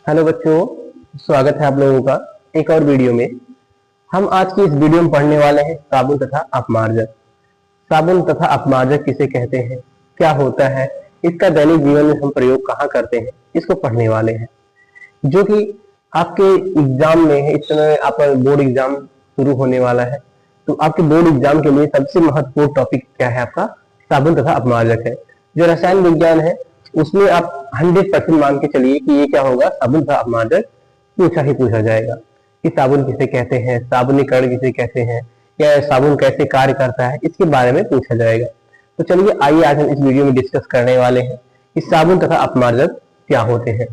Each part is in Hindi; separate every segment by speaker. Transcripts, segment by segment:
Speaker 1: हेलो बच्चों, स्वागत है आप लोगों का एक और वीडियो में। हम आज की इस वीडियो में पढ़ने वाले हैं साबुन तथा अपमार्जक। साबुन तथा अपमार्जक किसे कहते हैं, क्या होता है, इसका दैनिक जीवन में हम प्रयोग कहाँ करते हैं, इसको पढ़ने वाले हैं। जो कि आपके एग्जाम में है, इस समय आपका बोर्ड एग्जाम शुरू होने वाला है, तो आपके बोर्ड एग्जाम के लिए सबसे महत्वपूर्ण टॉपिक क्या है, आपका साबुन तथा अपमार्जक है। जो रसायन विज्ञान है उसमें आप 100% मान के चलिए कि ये क्या होगा, साबुन तथा अपमार्जक पूछा ही पूछा जाएगा कि साबुन किसे कहते हैं, साबुनीकरण किसे कहते हैं, या साबुन कैसे कार्य करता है, इसके बारे में पूछा जाएगा। तो चलिए आइए आज हम इस वीडियो में डिस्कस करने वाले हैं कि साबुन तथा अपमार्जक क्या होते हैं,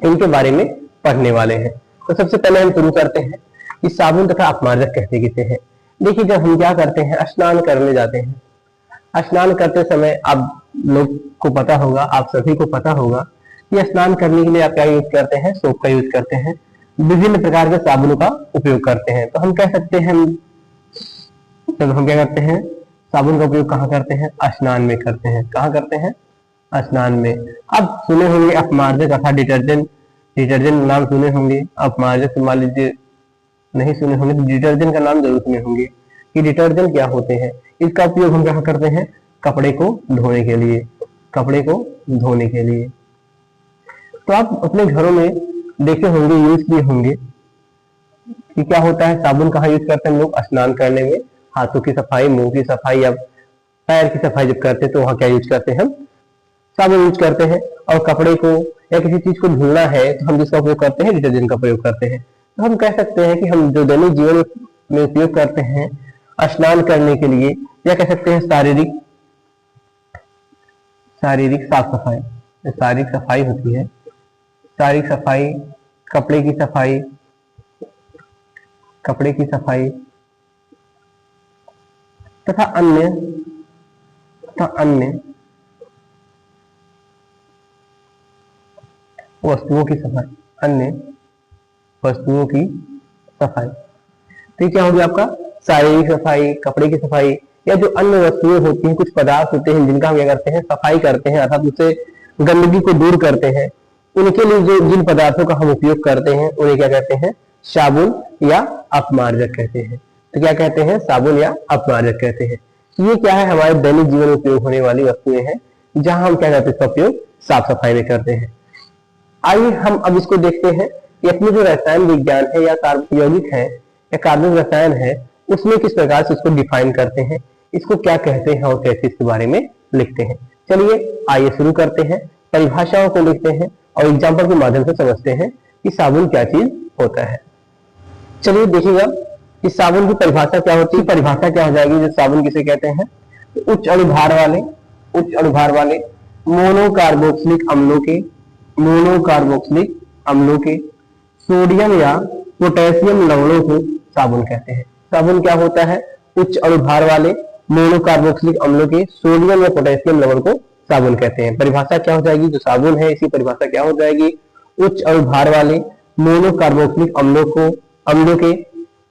Speaker 1: इनके बारे में पढ़ने वाले हैं। तो सबसे पहले हम शुरू करते हैं कि साबुन तथा अपमार्जक कहते किसे हैं। देखिए, जब हम क्या करते हैं, स्नान करने जाते हैं, स्नान करते समय आप लोग को पता होगा, आप सभी को पता होगा कि स्नान करने के लिए आप क्या यूज करते हैं, सोप का यूज करते हैं, विभिन्न प्रकार के साबुनों का उपयोग करते हैं। तो हम कह सकते हैं, जब हम क्या करते हैं, साबुन का उपयोग कहाँ करते हैं, स्नान में करते हैं। कहाँ करते हैं, स्नान में। अब सुने होंगे अपमार्जक अर्थात डिटर्जेंट, डिटर्जेंट नाम सुने होंगे। अपमार्जक मान लीजिए नहीं सुने होंगे, तो डिटर्जेंट का नाम जरूर सुने होंगे कि डिटर्जेंट क्या होते हैं। इसका उपयोग हम क्या करते हैं, कपड़े को धोने के लिए, कपड़े को धोने के लिए। तो आप अपने घरों में देखे होंगे, यूज किए होंगे कि क्या होता है, साबुन कहाँ यूज करते हैं हम लोग, स्नान करने में। हाथों की सफाई, मुंह की सफाई या पैर की सफाई जब करते हैं तो वहां क्या यूज करते हैं, हम साबुन यूज करते हैं। और कपड़े को या किसी चीज को धुलना है तो हम जिसका उपयोग करते हैं, डिटर्जेंट का प्रयोग करते हैं। तो हम कह सकते हैं कि हम जो दैनिक जीवन में उपयोग करते हैं स्नान करने के लिए, या कह सकते हैं शारीरिक शारीरिक साफ सफाई, शारीरिक सफाई होती है, शारीरिक सफाई, कपड़े की सफाई, कपड़े की सफाई तथा अन्य वस्तुओं की सफाई, अन्य वस्तुओं की सफाई। तो ये क्या हो गया आपका, शारीरिक सफाई, कपड़े की सफाई, या जो अन्य वस्तुएं होती हैं, कुछ पदार्थ होते हैं जिनका हम क्या करते हैं, सफाई करते हैं, अर्थात उससे गंदगी को दूर करते हैं। उनके लिए जो जिन पदार्थों का हम उपयोग करते हैं उन्हें क्या कहते हैं, साबुन या अपमार्जक कहते हैं। तो क्या कहते हैं, साबुन या अपमार्जक कहते हैं। ये क्या है, हमारे दैनिक जीवन में उपयोग होने वाली वस्तुएं हैं, जहां हम क्या करते हैं, इसका उपयोग साफ सफाई में करते हैं। आइए हम अब इसको देखते हैं कि अपने जो रसायन विज्ञान है या यौगिक है या कार्बनिक रसायन है, उसमें किस प्रकार से इसको डिफाइन करते हैं, इसको क्या कहते हैं और कैसे इसके बारे में लिखते हैं। चलिए आइए शुरू करते हैं, परिभाषाओं को लिखते हैं और एग्जाम्पल के माध्यम से समझते हैं कि साबुन क्या चीज होता है। चलिए देखिएगा कि साबुन की परिभाषा क्या होती है। परिभाषा क्या हो जाएगी, जो साबुन किसे कहते हैं, तो उच्च अणुभार वाले मोनोकार्बोक्सिलिक अम्लों के, मोनोकार्बोक्सिलिक अम्लों के सोडियम या पोटेशियम लवणों को साबुन कहते हैं। साबुन क्या होता है, उच्च अणुभार वाले मोनोकार्बोक्सिलिक अम्लों के सोडियम या पोटेशियम लवण को साबुन कहते हैं। परिभाषा क्या हो जाएगी, जो साबुन है इसी परिभाषा क्या हो जाएगी, उच्च अणुभार वाले मोनोकार्बोक्सिलिक अम्लों के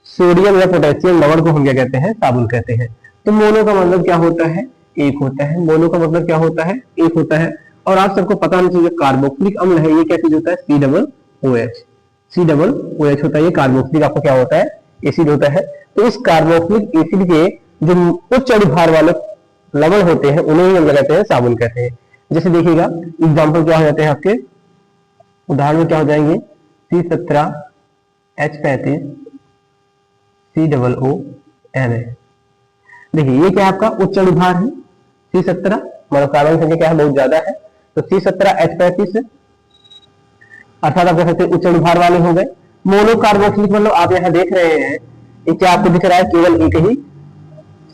Speaker 1: सोडियम या पोटेशियम लवण को हम क्या कहते हैं, साबुन कहते हैं। तो मोनो का मतलब क्या होता है, एक होता है। मोनो का मतलब क्या होता है, एक होता है। और आप सबको पता होना चाहिए, कार्बोक्सिलिक अम्ल है ये क्या चीज होता है, C OH होता है। ये कार्बोक्सिलिक आपको क्या होता है, एसिड होता है। तो इस कार्बोक्सिलिक एसिड के जो उच्च अणुभार वाले लवण होते हैं उन्हें हम कहते हैं, साबुन कहते हैं। जैसे देखिएगा एग्जाम्पल क्या हो जाते हैं आपके, उदाहरण में क्या हो जाएंगे, C17H35 COONA। देखिए ये क्या आपका उच्च अणुभार है, C17 मतलब कार्बन संख्या क्या है, बहुत ज्यादा है। तो C17H35 अर्थात आप कह सकते हैं उच्च अणुभार वाले हो गए। मोनोकार्बोक्सिलिक मतलब आप यहाँ देख रहे हैं, ये क्या आपको दिख रहा है, केवल एक ही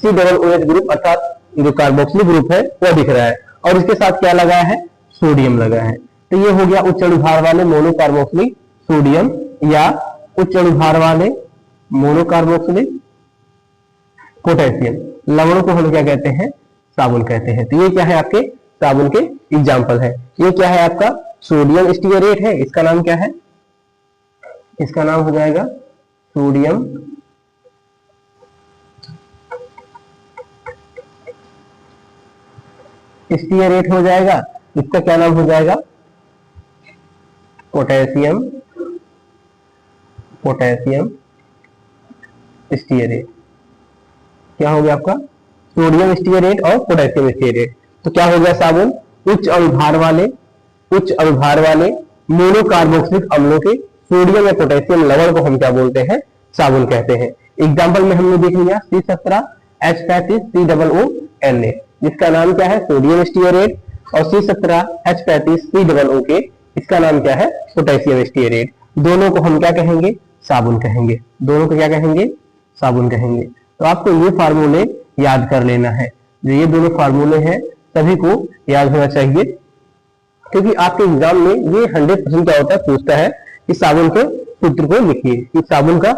Speaker 1: COOH ग्रुप अर्थात जो कार्बोक्सिलिक ग्रुप है वह दिख रहा है, और इसके साथ क्या लगा है, सोडियम लगा है। तो ये हो गया उच्च अणुभार वाले मोनोकार्बोक्सिलिक सोडियम या उच्च अणुभार वाले मोनोकार्बोक्सिलिक पोटेशियम लवणों को हम क्या कहते हैं, साबुन कहते हैं। तो ये क्या है, आपके साबुन के एग्जाम्पल है। ये क्या है आपका, सोडियम स्टीयरेट है, इसका नाम क्या है, इसका नाम हो जाएगा सोडियम स्टीयरेट हो जाएगा। इसका क्या नाम हो जाएगा, पोटेशियम स्टीयरेट। क्या हो गया आपका? सोडियम स्टीयरेट और पोटेशियम स्टीयरेट। तो क्या हो गया साबुन? उच्च अणुभार वाले मोनोकार्बोक्सिलिक अम्लों के सोडियम या पोटेशियम लवण को हम क्या बोलते हैं? साबुन कहते हैं। एग्जाम्पल में हमने देख लिया C17H35COONA, जिसका नाम क्या है? Sodium stearate. और C17H35COO इसका नाम क्या है? Potassium stearate. दोनों को हम क्या कहेंगे? साबुन कहेंगे। दोनों को क्या कहेंगे? साबुन कहेंगे। तो आपको ये फार्मूले याद कर लेना है। जो ये दोनों फार्मूले हैं सभी को याद होना चाहिए, क्योंकि आपके एग्जाम में ये 100% क्या होता है? पूछता है कि साबुन के सूत्र को लिखिए, कि साबुन का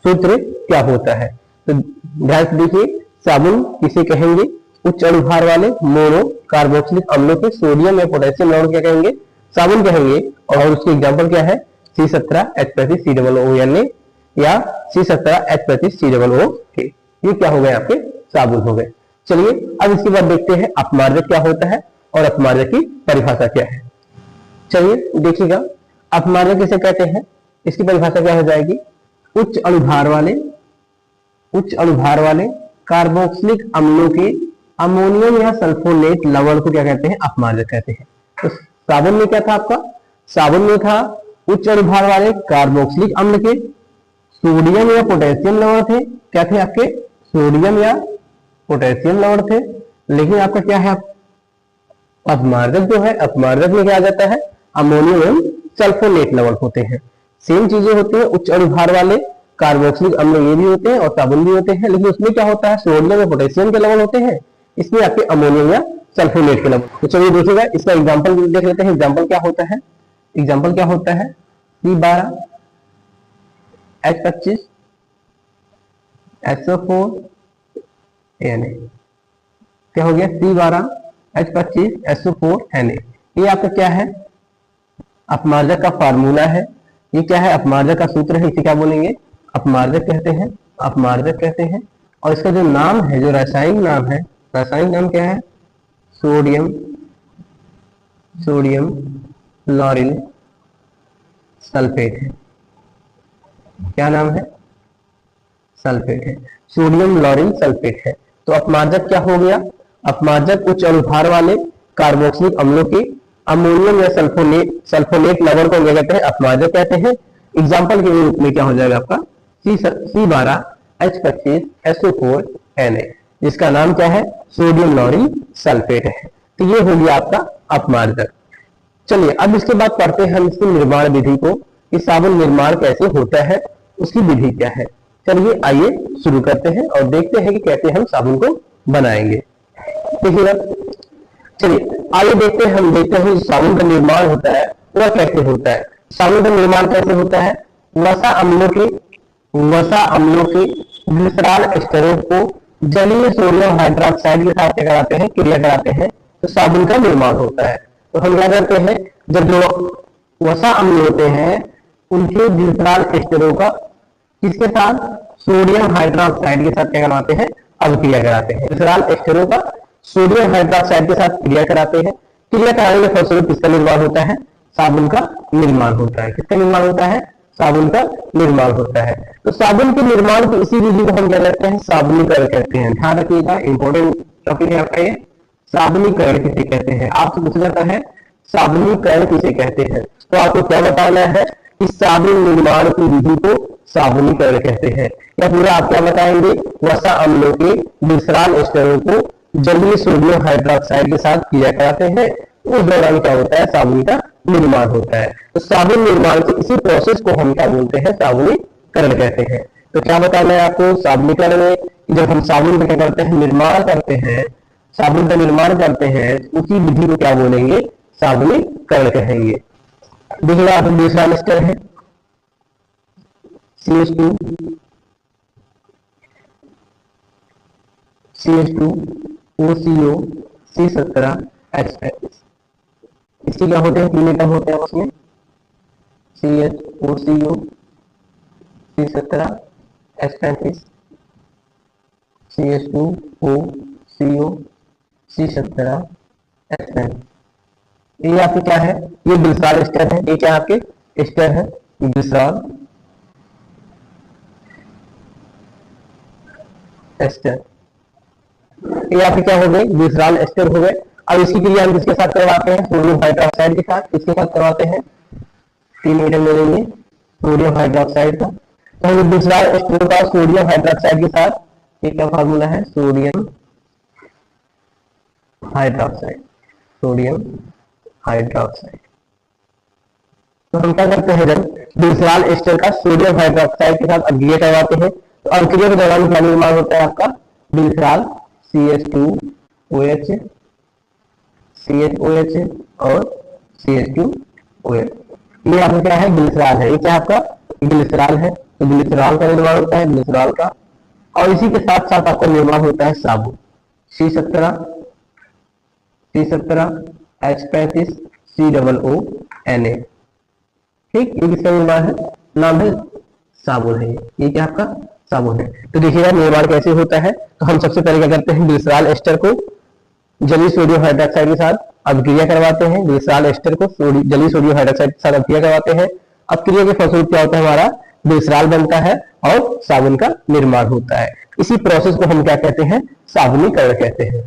Speaker 1: सूत्र क्या होता है। तो ध्यान से देखिए, साबुन किसे कहेंगे? उच्च अणुभार वाले मोनो कार्बोक्सिलिक अम्लों के सोडियम या पोटेशियम लवण क्या कहेंगे? साबुन कहेंगे। और उसके एग्जाम्पल क्या है? C17H35COONA या C17H35COO। ये क्या हो गए? आपके साबुन हो गए। चलिए अब इसके बाद देखते हैं अपमार्जक क्या होता है और अपमार्जक की परिभाषा क्या है। चलिए देखिएगा, अपमार्जक किसे कहते हैं? इसकी परिभाषा क्या हो जाएगी? उच्च अणुभार वाले कार्बोक्सिलिक अम्लों के अमोनियम या सल्फोनेट लवण को क्या कहते हैं? अपमार्जक कहते हैं। तो साबुन में क्या था आपका? साबुन में था उच्च अणुभार वाले कार्बोक्सिलिक अम्ल के सोडियम या पोटेशियम लवण थे। क्या थे आपके? सोडियम या पोटेशियम लवण थे। लेकिन आपका क्या है? अपमार्जक जो है, अपमार्जक में क्या आ जाता है? अमोनियम एवं सल्फोनेट लवण होते हैं। सेम चीजें होती है, उच्च अणुभार वाले कार्बोक्सिलिक अम्ल ये भी होते हैं और साबुन भी होते हैं। लेकिन उसमें क्या होता है? सोडियम या पोटेशियम के लवण होते हैं, इसमें आपके अमोनियम या सल्फोनेट के लवण। तो चलिए देखिएगा, इसका एग्जाम्पल देख लेते हैं। एग्जाम्पल क्या होता है? एग्जाम्पल क्या होता है? C12H25SO4Na। क्या हो गया? C12H25SO4Na। ये आपका क्या है? अपमार्जक का फार्मूला है। ये क्या है? अपमार्जक का सूत्र है। इसे क्या बोलेंगे? अपमार्जक कहते हैं। अपमार्जक कहते हैं। और इसका जो नाम है, जो रासायनिक नाम है, रासायनिक नाम क्या है? सोडियम लॉरिल सल्फेट है। क्या नाम है? सल्फेट है। सोडियम लॉरिल सल्फेट है। तो अपमार्जक क्या हो गया? अपमार्जक उच्च अणुभार वाले कार्बोक्सिलिक अम्लों के अमोनियम या सल्फोनेट लवण को क्या कहते हैं? अपमार्जक कहते हैं। एग्जाम्पल के रूप में क्या हो जाएगा आपका? C12H25SO4Na, जिसका नाम क्या है? सोडियम लॉरिल सल्फेट है। तो ये हो गया आपका अपमार्जक। चलिए अब इसके बाद पढ़ते हैं हम इसकी निर्माण विधि को, कि साबुन निर्माण कैसे होता है, उसकी विधि क्या है। चलिए आइए शुरू करते हैं और देखते हैं कि कैसे हम साबुन को बनाएंगे। देखिएगा, चलिए आइए देखते हैं, हम देखते हैं साबुन का निर्माण होता है वह कैसे होता है। साबुन का निर्माण कैसे होता है? वसा अम्लों के ग्लिसरॉल एस्टरों को जलीय सोडियम हाइड्रोक्साइड के साथ क्या कराते हैं? क्रिया कराते हैं, तो साबुन का निर्माण होता है। तो हम क्या करते हैं? जब जो वसा अम्ल होते हैं उनके ग्लिसरॉल एस्टरों का किसके साथ? सोडियम हाइड्रोक्साइड के साथ क्या कराते हैं? अभिक्रिया कराते हैं। ग्लिसरॉल एस्टरों का सोडियम हाइड्रोक्साइड के साथ क्रिया कराते हैं। क्रिया कराने के फलस्वरूप किसका निर्माण होता है? साबुन का निर्माण होता है। किसका निर्माण होता है? साबुन का निर्माण होता है। तो साबुन के निर्माण की इसी विधि को हम क्या कहते हैं? साबुनीकरण कहते हैं। ध्यान रखिएगा, इंपॉर्टेंट टॉपिक है आपका ये। साबुनीकरण किसे कहते हैं? आपसे पूछा जाता है साबुनीकरण किसे कहते हैं, तो आपको क्या बताना है? कि साबुन निर्माण की विधि को साबुनीकरण कहते हैं। या पूरा आप क्या बताएंगे? वसा अम्लों के ग्लिसरॉल एस्टरों को जलीय सोडियम हाइड्रोक्साइड के साथ क्रिया कराते हैं, उस दौरान क्या होता है? साबुन का निर्माण होता है। तो साबुन निर्माण के इसी प्रोसेस को हम क्या बोलते हैं? साबुनीकरण कहते हैं। तो क्या बताना है आपको साबुनीकरण में? जब हम साबुन का क्या करते हैं? निर्माण करते हैं, साबुन का निर्माण करते हैं, उसी विधि को क्या बोलेंगे? साबुनीकरण कहेंगे। देखिए आप दूसरा एस्टर है CH2 OCO C17H35। इसके क्या होते हैं? तीन एटम होते हैं उसमें, CHOCO C17H35, CH2OCO C17H35। ये आपके क्या है? ये ग्लिसरॉल एस्टर है। ये क्या आपके? एस्टर है, ग्लिसरॉल एस्टर, ये आपके क्या हो गए, ग्लिसरॉल एस्टर हो गए। अब इसकी क्रिया हम किसके साथ करवाते हैं, सोडियम हाइड्रोक्साइड के साथ। किसके साथ करवाते हैं, 3 एटम ले लेंगे सोडियम हाइड्रोक्साइड का। तो ग्लिसरॉल एस्टर का सोडियम हाइड्रोक्साइड के साथ, ये क्या फार्मूला है, सोडियम हाइड्रोक्साइड, सोडियम हाइड्रोक्साइड। तो हम क्या करते हैं, जब ग्लिसरॉल एस्टर का सोडियम हाइड्रोक्साइड के साथ अभिक्रिया करवाते हैं तो अभिक्रिया के दौरान क्या निर्माण होता है आपका, ग्लिसरॉल CH2OH, CHOH और CH2OH। ये आपका क्या है, ग्लिसरॉल है। ये क्या आपका ग्लिसरॉल है, तो ग्लिसरॉल का निर्माण होता है, ग्लिसरॉल का। और इसी के साथ साथ आपका निर्माण होता है साबुन, C17 H35 COONA। ठीक, ये किसका निर्माण है, नाम है साबुन है। ये क्या आपका साबुन है। तो देखिएगा निर्माण कैसे होता है। तो हम सबसे पहले क्या करते हैं, ग्लिसरॉल एस्टर को जलीय सोडियम हाइड्रोक्साइड के साथ अभिक्रिया करवाते हैं। ग्लिसरॉल एस्टर को जलीय सोडियम हाइड्रोक्साइड के साथ अभिक्रिया करवाते हैं। अभिक्रिया के फलस्वरूप क्या होता है, हमारा ग्लिसरॉल बनता है और साबुन का निर्माण होता है। इसी प्रोसेस को हम क्या कहते हैं, साबुनीकरण कहते हैं।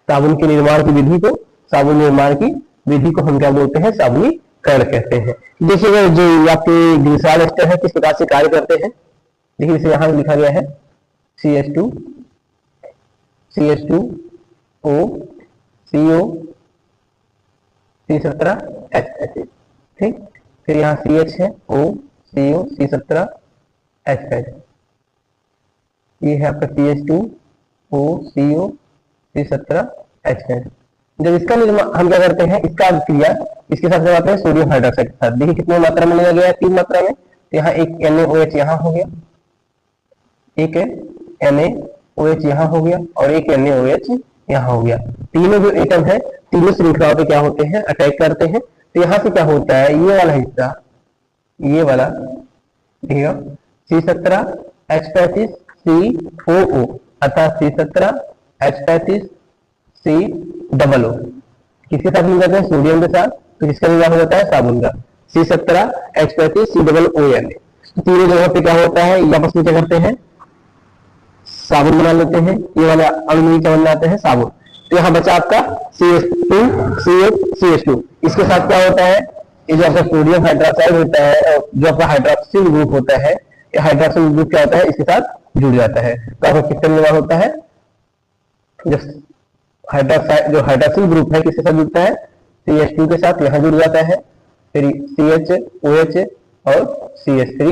Speaker 1: साबुन के निर्माण की विधि को, साबुन निर्माण की विधि को हम क्या बोलते हैं, साबुनीकरण कहते हैं। देखिएगा जो आपके ग्लिसरॉल एस्टर है किस प्रकार से कार्य करते हैं। देखिए इसे यहां लिखा गया है CH2 O CO C17 H35। ठीक, फिर यहाँ CH है O CO C17 H35। ये है आपका CH2 O CO C17 H35। जब इसका निर्माण हम क्या करते हैं, इसका अभिक्रिया इसके साथ करवाते हैं सोडियम हाइड्रोक्साइड के साथ। देखिए कितनी मात्रा में लिया गया है, 3 मात्रा में। तो यहाँ एक NaOH यहाँ हो गया, एक NaOH यहाँ हो गया और एक NaOH यहाँ हो गया। तीनों जो एटम है तीनों श्रृंखलाओं पे क्या होते हैं, अटैक करते हैं। तो यहाँ से क्या होता है, ये वाला हिस्सा, ये वाला देखिएगा C17 H35 COO अर्थात C17 H35 COO किसके साथ मिल जाता है, सोडियम के साथ। तो किसका निर्माण हो जाता है, साबुन का, C17 H35 COONA। तीनों जगह पे क्या होता है, आपस में क्या करते हैं, साबुन बना लेते हैं। ये वाले अणु क्या बन जाते हैं, साबुन। तो यहाँ बचा आपका CH2 CH2। इसके साथ क्या होता है, ये जो आपका सोडियम हाइड्रोक्साइड होता है, जो आपका हाइड्रोक्सिल ग्रुप होता है, ये हाइड्रोक्सिल ग्रुप क्या होता है, इसके साथ जुड़ जाता है। तो आपका किसका निर्माण होता है, जब हाइड्रोक्साइड जो हाइड्रोक्सिल ग्रुप है किसके साथ जुड़ता है, CH2 के साथ यहाँ जुड़ जाता है। फिर CHOH और CH3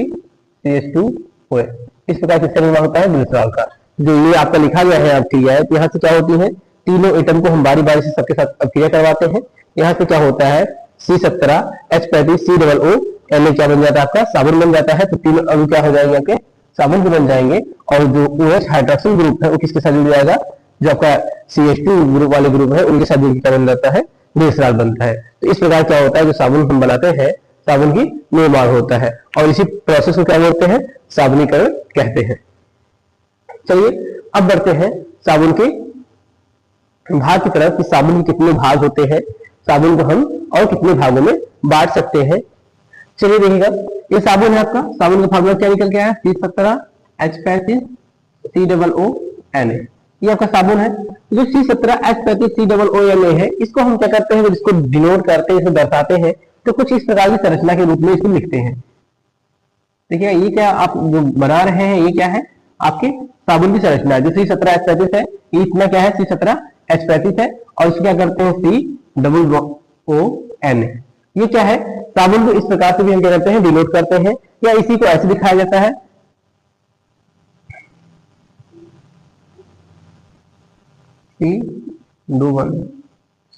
Speaker 1: CH2OH। इस प्रकार किसका निर्माण होता है, ग्लिसरॉल का। जो ये आपका लिखा गया है अभिक्रिया है, तो यहाँ से क्या होती है, तीनों एटम को हम बारी बारी से सबके साथ अभिक्रिया करवाते हैं। यहाँ से क्या होता है, C17 H35 COONA क्या बन जाता है, आपका साबुन बन जाता है। तो तीनों अणु क्या हो जाएंगे, आपके साबुन बन जाएंगे। और जो OH हाइड्रोक्सिल ग्रुप है वो किसके साथ जुड़ जाएगा, जो आपका CH2 ग्रुप वाले ग्रुप है उनके साथ जुड़ क्या बन जाता है, ग्लिसरॉल बनता है। तो इस प्रकार क्या होता है, जो साबुन हम बनाते हैं, साबुन की निर्माण होता है। और इसी प्रोसेस को क्या बोलते हैं, साबुनीकरण कहते हैं। चलिए अब बढ़ते हैं साबुन के भाग की तरफ कि साबुन के कितने भाग होते हैं, साबुन को हम और कितने भागों में बांट सकते हैं। चलिए देखिएगा, ये साबुन है आपका, साबुन का फार्मूला क्या निकल के आया, C17 H35 COONA। ये आपका साबुन है। जो C17 H35 COONA है, इसको हम क्या करते हैं, इसको डिनोट करते हैं, इसको दर्शाते हैं, तो कुछ इस प्रकार की संरचना के रूप में इसको लिखते हैं। देखिए ये क्या आप जो बना रहे हैं, ये क्या है, आपके साबुन की संरचना है। जो C17 H35 है, ये इतना क्या है, C17 H35 है। और इसको क्या करते हैं, COONA। ये क्या है, साबुन को इस प्रकार से भी हम क्या करते हैं, डिनोट करते हैं, या इसी को ऐसे दिखाया जाता है,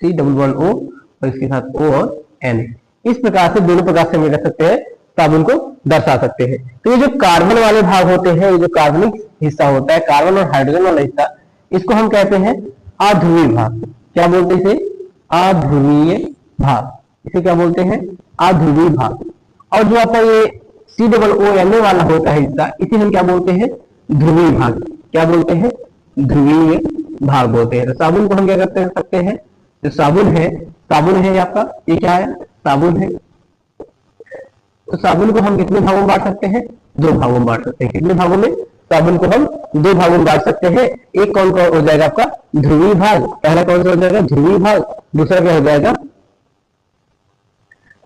Speaker 1: C11O और इसके साथ O और N। इस प्रकार से दोनों प्रकार से हम कर सकते हैं, साबुन को दर्शा सकते हैं। तो ये जो कार्बन वाले भाग होते हैं, ये जो कार्बनिक हिस्सा होता है, कार्बन और हाइड्रोजन वाला हिस्सा, इसको हम कहते हैं अध्रुवीय भाग। क्या बोलते हैं इसे, अध्रुवीय भाग। इसे क्या बोलते हैं, अध्रुवीय भाग। और जो आपका ये COONA वाला होता है हिस्सा, इसे हम क्या बोलते हैं, ध्रुवीय भाग। क्या बोलते हैं, ध्रुवीय भाग बोलते हैं। तो साबुन को हम क्या करते हैं, सकते हैं, जो साबुन है, साबुन है आपका, ये क्या है, साबुन है। तो साबुन को हम कितने भागों में बांट सकते हैं? 2 भागों में बांट सकते हैं। कितने भागों में? साबुन को हम 2 भागों में बांट सकते हैं। एक कौन कौन हो जाएगा आपका? ध्रुवीय भाग। पहला कौन सा हो जाएगा? ध्रुवीय भाग। दूसरा क्या हो जाएगा?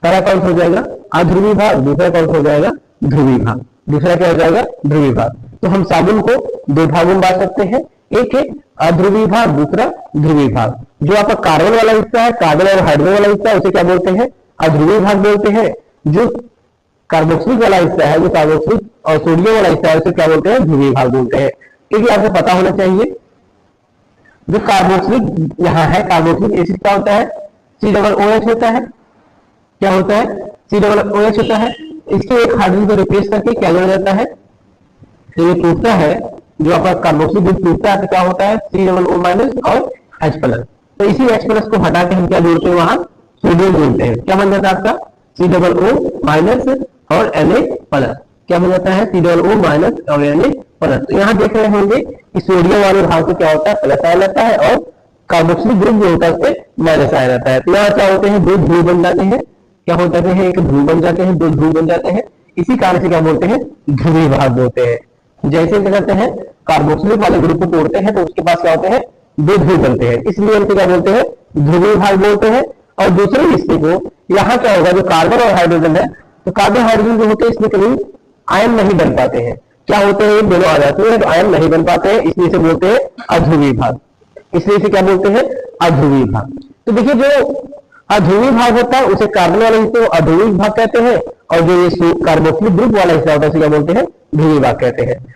Speaker 1: पहला कौन सा हो जाएगा? अध्रुवीय भाग। दूसरा कौन सा हो जाएगा? ध्रुवीय भाग। दूसरा क्या हो जाएगा? ध्रुवीय भाग। तो हम साबुन को 2 भागों में बांट सकते हैं। एक है अध्रुवीय भाग, दूसरा ध्रुवीय भाग। जो आपका कार्बन वाला हिस्सा है, कार्बन और हाइड्रोजन वाला हिस्सा है, उसे क्या बोलते हैं? अध्रुवीय भाग बोलते हैं। जो कार्बोक्सिलिक वाला हिस्सा है, जो कार्बोक्सिलिक और सोडियम वाला हिस्सा है, उसे क्या बोलते हैं? ध्रुवीय भाग बोलते हैं। क्योंकि आपको पता होना चाहिए जो कार्बोक्सिलिक यहाँ है, कार्बोक्सिलिक एसिड क्या होता है? COOH होता है। क्या होता है? COOH होता है। इसके एक हाइड्रोजन को रिप्लेस करके क्या जोड़ा जाता है? तो ये टूटता है, जो आपका कार्बोक्सिलिक ग्रुप टूटता है तो क्या होता है? COO- और H+। तो इसी H+ को हटा के हम क्या जोड़ते हैं? वहां सोडियम जोड़ते हैं। क्या बन जाता है आपका? COO- और Na+। क्या बन जाता है? COO- और Na+। तो यहाँ देख रहे होंगे कि सोडियम वाले भाग से क्या होता है? प्लस आया जाता है और कार्बोक्सिलिक ग्रुप जो होता है उससे माइनस आया जाता है। तो यहाँ क्या होते हैं? 2 ध्रुव बन जाते हैं। क्या हो जाते हैं? एक ध्रुव बन जाते हैं, 2 ध्रुव बन जाते हैं। इसी कारण से क्या बोलते हैं? ध्रुवीय भाग बोलते हैं। जैसे क्या करते हैं? कार्बोक्सिलिक वाले ग्रुप को तोड़ते हैं तो उसके पास क्या होते हैं? 2 ध्रुव बनते हैं, इसलिए उनको क्या बोलते हैं? ध्रुवीय भाग बोलते हैं। और दूसरे हिस्से को यहाँ क्या होगा? जो कार्बन और हाइड्रोजन है, तो कार्बन हाइड्रोजन जो होते हैं इसमें कभी आयन नहीं बन पाते हैं। क्या होते हैं? दोनों आ जाते हैं तो आयन नहीं बन पाते हैं, इसलिए से बोलते हैं अध्रुवीय भाग। इसलिए इसे क्या बोलते हैं? अध्रुवीय भाग। तो देखिए, जो अध्रुवीय भाग होता है उसे कार्बन वाले हिस्से को अध्रुवीय भाग कहते हैं, और जो ये कार्बोक्सिलिक ग्रुप वाला हिस्सा होता है उसे क्या बोलते हैं? ध्रुवीय भाग कहते हैं।